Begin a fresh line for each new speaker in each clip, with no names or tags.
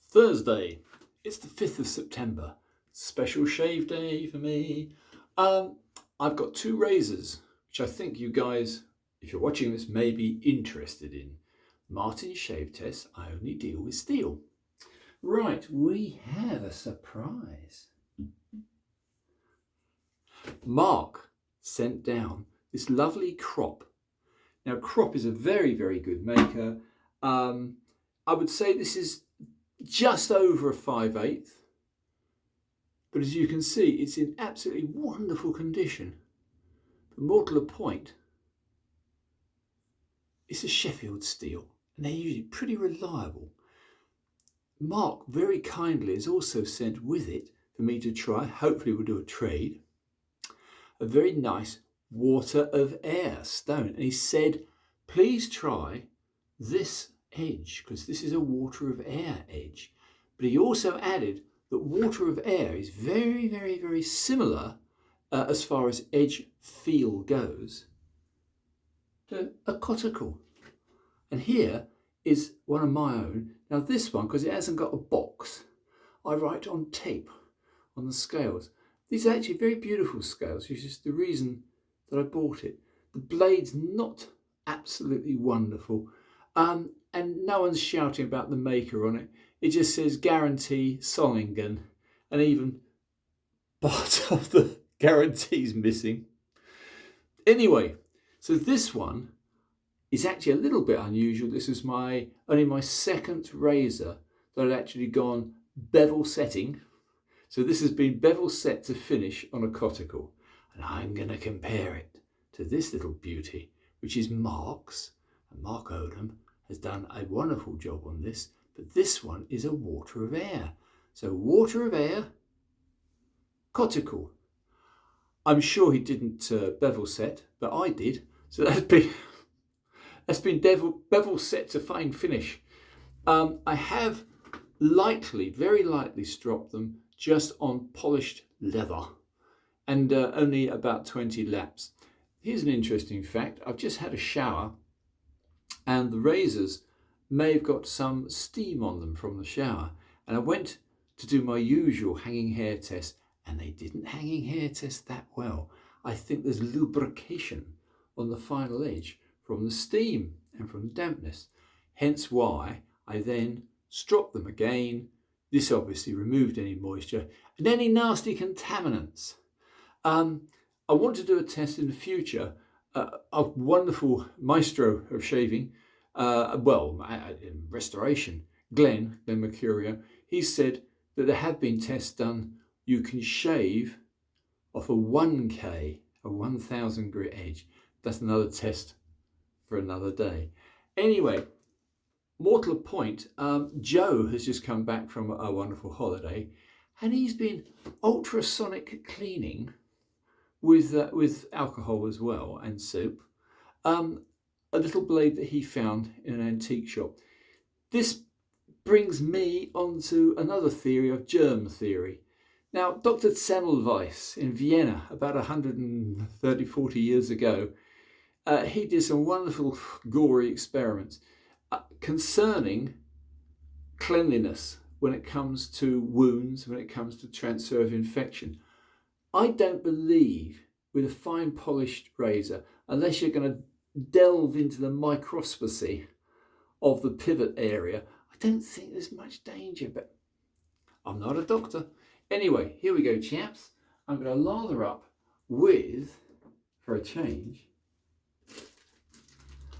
Thursday, it's the 5th of September, special shave day for me. I've got two razors, which I think you guys, if you're watching this, may be interested in. Martin's Shave Test, I only deal with steel. Right, we have a surprise. Mark sent down this lovely crop. Now, crop is a very, very good maker. I would say this is just over a 5/8, but as you can see, it's in absolutely wonderful condition. But more to the point, it's a Sheffield steel, and they're usually pretty reliable. Mark very kindly has also sent with it for me to try, hopefully we'll do a trade, a very nice water of air stone. And he said, please try this edge, because this is a water of air edge. But he also added that water of air is very, very, very similar as far as edge feel goes to a Coticule. And here is one of my own. Now this one, because it hasn't got a box, I write on tape on the scales. These are actually very beautiful scales, which is the reason that I bought it. The blade's not absolutely wonderful, and no one's shouting about the maker on it. It just says Garuantee Solingen, and even part of the guarantee's missing. Anyway, so this one is actually a little bit unusual. This is only my second razor that had actually gone bevel setting. So this has been bevel set to finish on a Coticule, and I'm going to compare it to this little beauty, which is Mark's. And Mark Odom has done a wonderful job on this, but this one is a water of air. So water of air, Coticule. I'm sure he didn't bevel set, but I did. So that's been bevel set to fine finish. I have very lightly stropped them just on polished leather, and only about 20 laps. Here's an interesting fact. I've just had a shower, and the razors may have got some steam on them from the shower. And I went to do my usual hanging hair test, and they didn't hanging hair test that well. I think there's lubrication on the final edge from the steam and from the dampness. Hence why I then stropped them again. This obviously removed any moisture and any nasty contaminants. I want to do a test in the future. A wonderful maestro of shaving, in restoration, Glenn Mercurio, he said that there have been tests done. You can shave off a 1K, a 1000 grit edge. That's another test for another day. Anyway, more to the point, Joe has just come back from a wonderful holiday, and he's been ultrasonic cleaning with alcohol as well and soap, a little blade that he found in an antique shop. This brings me onto another theory of germ theory. Now, Dr. Semmelweis in Vienna, about 130-40 years ago, he did some wonderful gory experiments concerning cleanliness when it comes to wounds, when it comes to transfer of infection. I don't believe with a fine polished razor, unless you're going to delve into the microscopy of the pivot area, I don't think there's much danger, but I'm not a doctor. Anyway, here we go, chaps. I'm going to lather up with, for a change,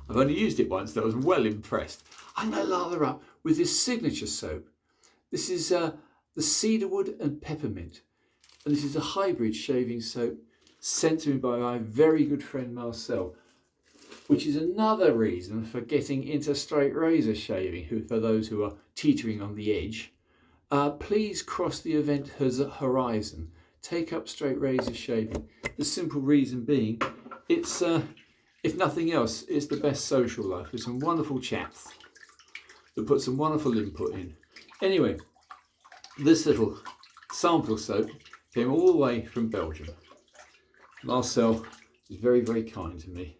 I've only used it once, I was well impressed. I'm going to lather up with this signature soap. This is the cedarwood and peppermint. And this is a hybrid shaving soap sent to me by my very good friend Marcel, which is another reason for getting into straight razor shaving, for those who are teetering on the edge. Please cross the event horizon. Take up straight razor shaving. The simple reason being, it's, if nothing else, it's the best social life with some wonderful chaps that put some wonderful input in. Anyway, this little sample soap came all the way from Belgium. Marcel is very, very kind to me.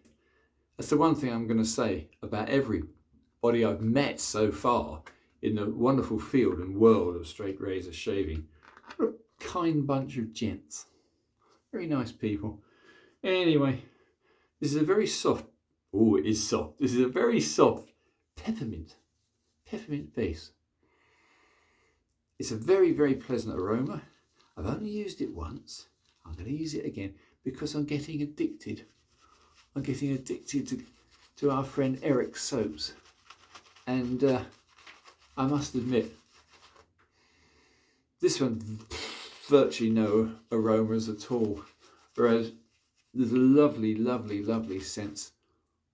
That's the one thing I'm going to say about everybody I've met so far, in the wonderful field and world of straight razor shaving. What a kind bunch of gents. Very nice people. Anyway, this is a very soft, oh, it is soft. This is a very soft peppermint base. It's a very, very pleasant aroma. I've only used it once. I'm going to use it again because I'm getting addicted. I'm getting addicted to our friend Eric's soaps. And I must admit, this one, virtually no aromas at all. Whereas there's a lovely, lovely, lovely sense.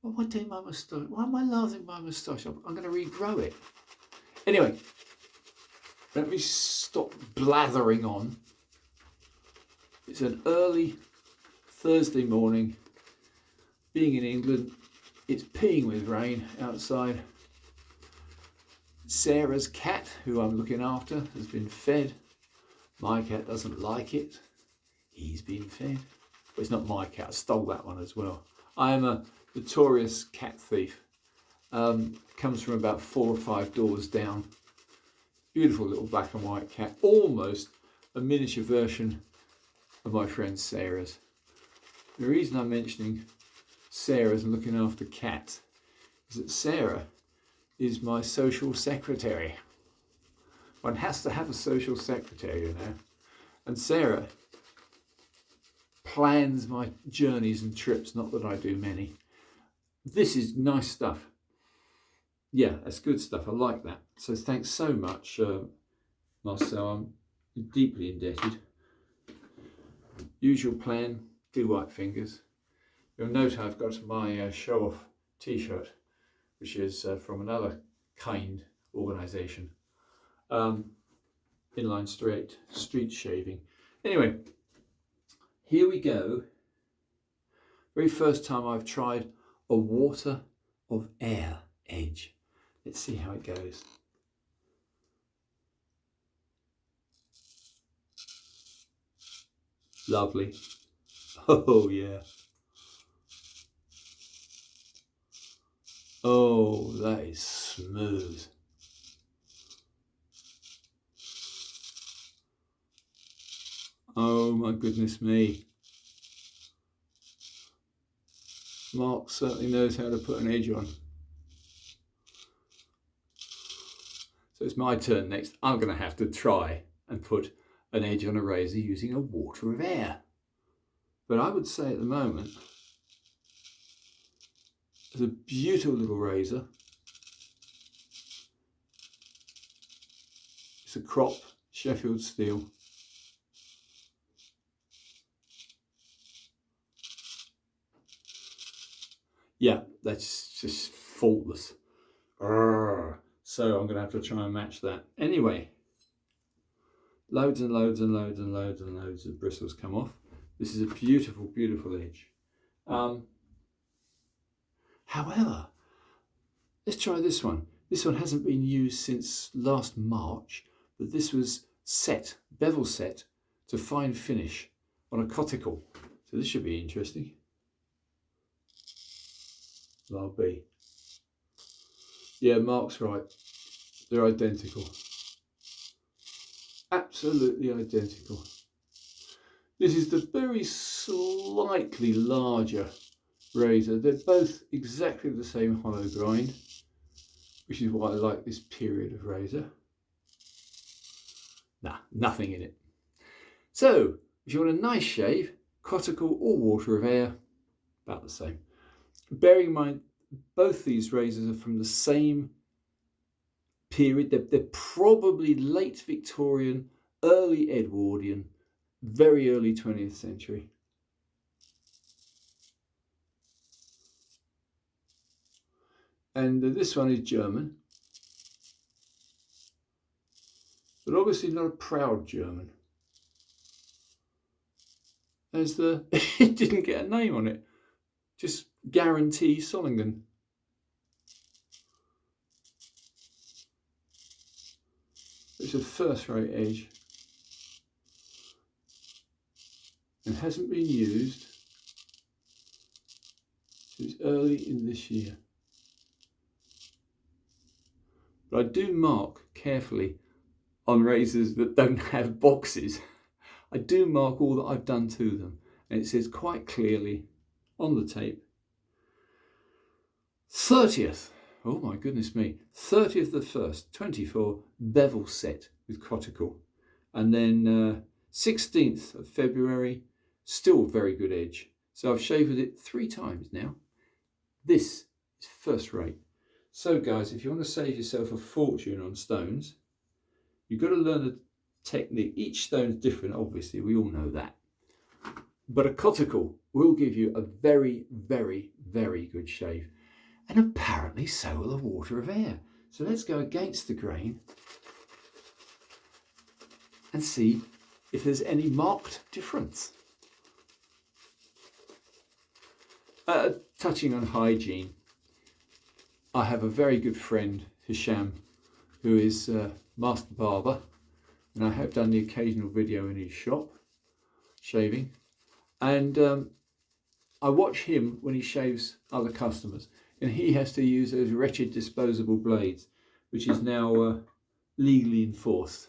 Why am I doing my moustache? Why am I lathering my moustache? I'm going to regrow it. Anyway, let me stop blathering on. It's an early Thursday morning. Being in England, it's peeing with rain outside. Sarah's cat, who I'm looking after, has been fed. My cat doesn't like it. He's been fed. But it's not my cat. I stole that one as well. I am a notorious cat thief. Comes from about 4 or 5 doors down. Beautiful little black and white cat. Almost a miniature version of my friend Sarah's. The reason I'm mentioning Sarah's and looking after cats is that Sarah is my social secretary. One has to have a social secretary, you know. And Sarah plans my journeys and trips, not that I do many. This is nice stuff. Yeah, that's good stuff. I like that. So thanks so much, Marcel. I'm deeply indebted. Usual plan, do white fingers. You'll note I've got my show-off t-shirt, which is from another kind organisation. Inline street shaving. Anyway, here we go. Very first time I've tried a water of Ayre edge. Let's see how it goes. Lovely. Oh yeah. Oh, that is smooth. Oh my goodness me. Mark certainly knows how to put an edge on. So it's my turn next. I'm going to have to try and put an edge on a razor using a water of Ayre. But I would say at the moment, it's a beautiful little razor. It's a crop Sheffield steel. Yeah, that's just faultless. So I'm going to have to try and match that. Anyway, loads and loads and loads and loads and loads of bristles come off. This is a beautiful, beautiful edge. However, let's try this one. This one hasn't been used since last March, but this was set, bevel set, to fine finish on a Coticule. So this should be interesting. I'll be. Yeah, Mark's right. They're identical. Absolutely identical. This is the very slightly larger razor. They're both exactly the same hollow grind, which is why I like this period of razor. Nah, nothing in it. So, if you want a nice shave, Coticule or water of Ayre, about the same. Bearing in mind, both these razors are from the same period. They're probably late Victorian, early Edwardian, very early 20th century. And this one is German, but obviously not a proud German, as it didn't get a name on it, just Garuantee Solingen. It's a first-rate edge and hasn't been used since early in this year. but I do mark carefully on razors that don't have boxes. I do mark all that I've done to them, and it says quite clearly on the tape, 30th, oh my goodness me, 30th the 1st, 24, bevel set with Coticule. And then 16th of February, still very good edge. So I've shaved it 3 times now. This is first rate. So guys, if you want to save yourself a fortune on stones, you've got to learn the technique. Each stone is different, obviously, we all know that. But a Coticule will give you a very, very, very good shave. And apparently so will the water of Ayre. So let's go against the grain and see if there's any marked difference. Touching on hygiene, I have a very good friend, Hisham, who is master barber, and I have done the occasional video in his shop, shaving, and I watch him when he shaves other customers, and he has to use those wretched disposable blades, which is now legally enforced.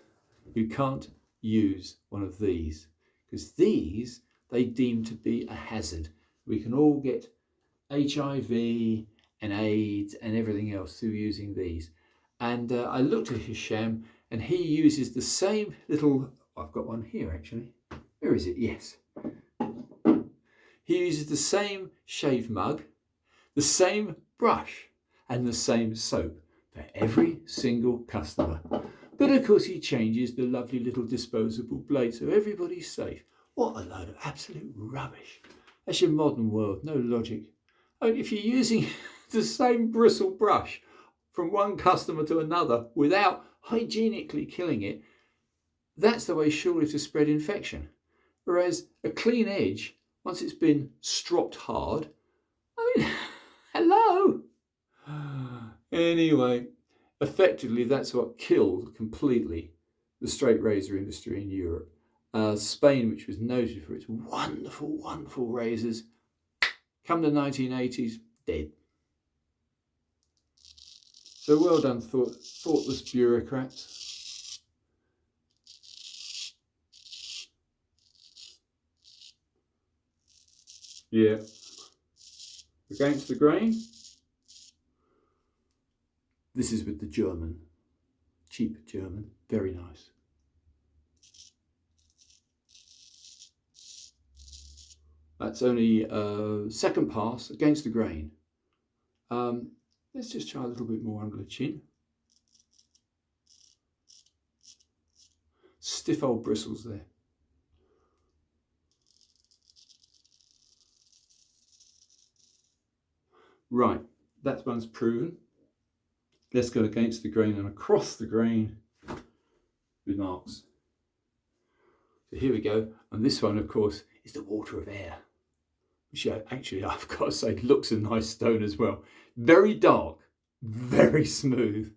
You can't use one of these, because these they deem to be a hazard. We can all get HIV and AIDS and everything else through using these. And I looked at Hisham, and he uses the same little, I've got one here actually. Where is it? Yes. He uses the same shave mug, the same brush, and the same soap for every single customer. But of course he changes the lovely little disposable blade so everybody's safe. What a load of absolute rubbish. That's your modern world, no logic. I mean, if you're using the same bristle brush from one customer to another without hygienically killing it, that's the way surely to spread infection. Whereas a clean edge, once it's been stropped hard, I mean, hello. Anyway, effectively that's what killed completely the straight razor industry in Europe. Spain, which was noted for its wonderful, wonderful razors, come the 1980s, dead. So well done, thoughtless bureaucrats. Yeah. Against the grain. This is with the German. Cheap German. Very nice. That's only second pass against the grain. Let's just try a little bit more under the chin. Stiff old bristles there. Right, that one's proven. Let's go against the grain and across the grain with marks. So here we go. And this one, of course, is the water of Ayre, which actually, I've got to say, looks a nice stone as well. Very dark, very smooth.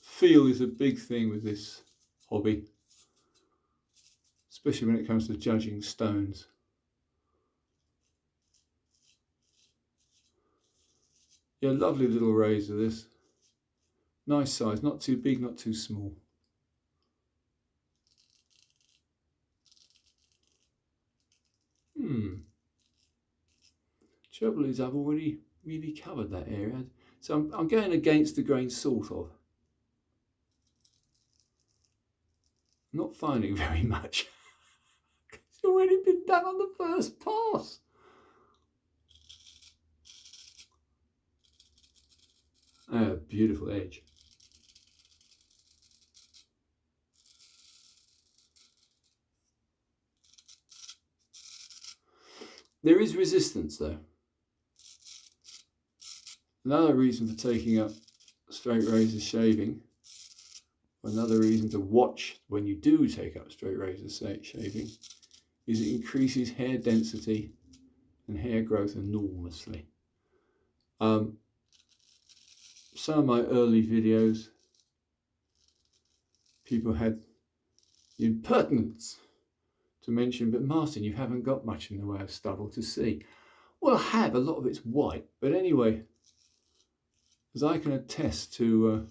Feel is a big thing with this hobby, especially when it comes to judging stones. Yeah, lovely little razor this. Nice size, not too big, not too small. Trouble is I've already really covered that area. So I'm going against the grain, sort of. I'm not finding very much. It's already been done on the first pass. Beautiful edge. There is resistance though. Another reason for taking up straight razor shaving, another reason to watch when you do take up straight razor shaving, is it increases hair density and hair growth enormously. Some of my early videos, people had the impertinence to mention, but Martin, you haven't got much in the way of stubble to see. Well, I have, a lot of it's white, but anyway, as I can attest to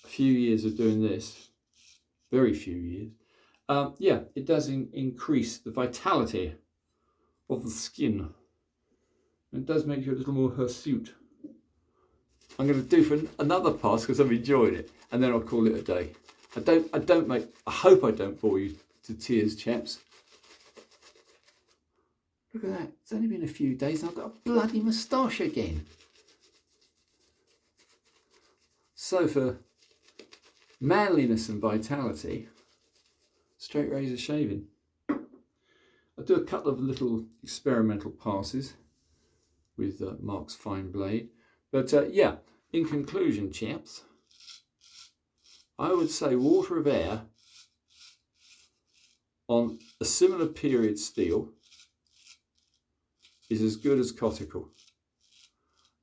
a few years of doing this, very few years, yeah, it does increase the vitality of the skin. It does make you a little more hirsute. I'm going to do for another pass because I've enjoyed it, and then I'll call it a day. I hope I don't bore you to tears, chaps. Look at that, it's only been a few days and I've got a bloody moustache again. So for manliness and vitality, straight razor shaving. I'll do a couple of little experimental passes with Mark's fine blade. But yeah, in conclusion, chaps, I would say water of Ayre on a similar period steel is as good as Coticule.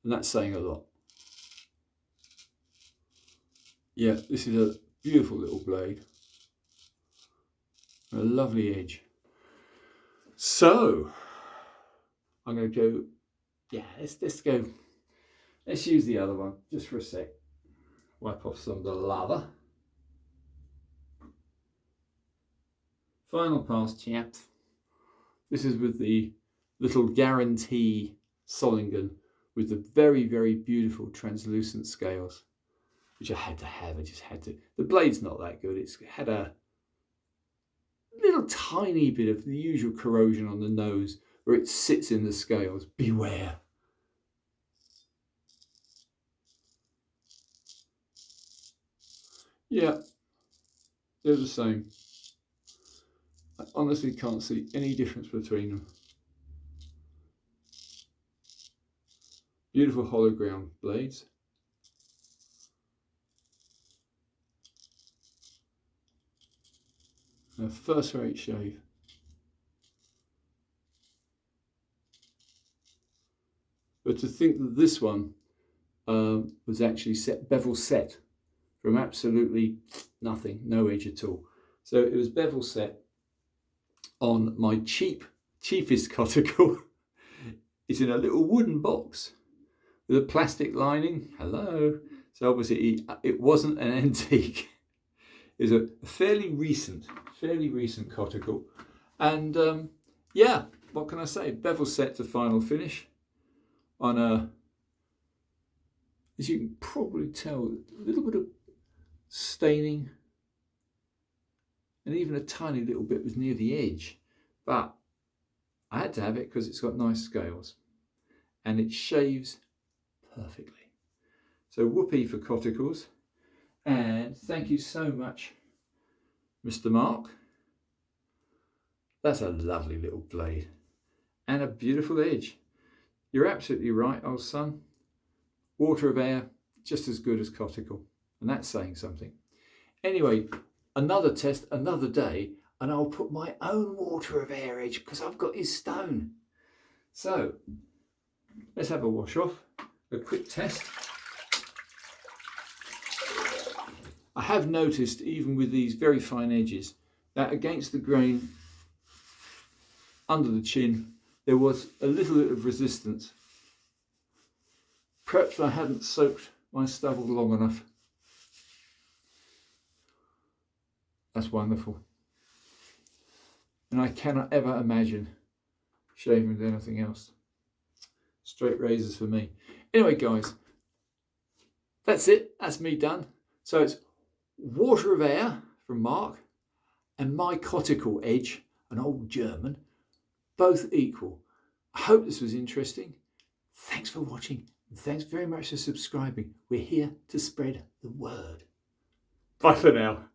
And that's saying a lot. Yeah, this is a beautiful little blade. A lovely edge. So, I'm going to go, yeah, let's go. Let's use the other one just for a sec. Wipe off some of the lather. Final pass, chaps. This is with the little Garuantee Solingen with the very, very beautiful translucent scales, which I had to have. I just had to. The blade's not that good. It's had a little tiny bit of the usual corrosion on the nose where it sits in the scales. Beware. Yeah, they're the same. I honestly can't see any difference between them. Beautiful hollow ground blades. A first rate shave. But to think that this one was actually bevel set from absolutely nothing, no edge at all. So it was bevel set on my cheapest Coticule. It's in a little wooden box with a plastic lining. Hello. So obviously it wasn't an antique. It was a fairly recent Coticule. And yeah, what can I say? Bevel set to final finish on a, as you can probably tell, a little bit of staining, and even a tiny little bit was near the edge, but I had to have it because it's got nice scales and it shaves perfectly. So whoopee for Coticules, and thank you so much, Mr. Mark. That's a lovely little blade and a beautiful edge. You're absolutely right, old son. Water of Ayre, just as good as Coticule, and that's saying something. Anyway, another test, another day, and I'll put my own water of Ayre edge because I've got his stone. So let's have a wash off, a quick test. I have noticed, even with these very fine edges, that against the grain under the chin, there was a little bit of resistance. Perhaps I hadn't soaked my stubble long enough. That's wonderful. And I cannot ever imagine shaving with anything else. Straight razors for me. Anyway, guys, that's it. That's me done. So it's water of Ayre from Mark and my Coticule edge, an old German, both equal. I hope this was interesting. Thanks for watching. And thanks very much for subscribing. We're here to spread the word. Bye for now.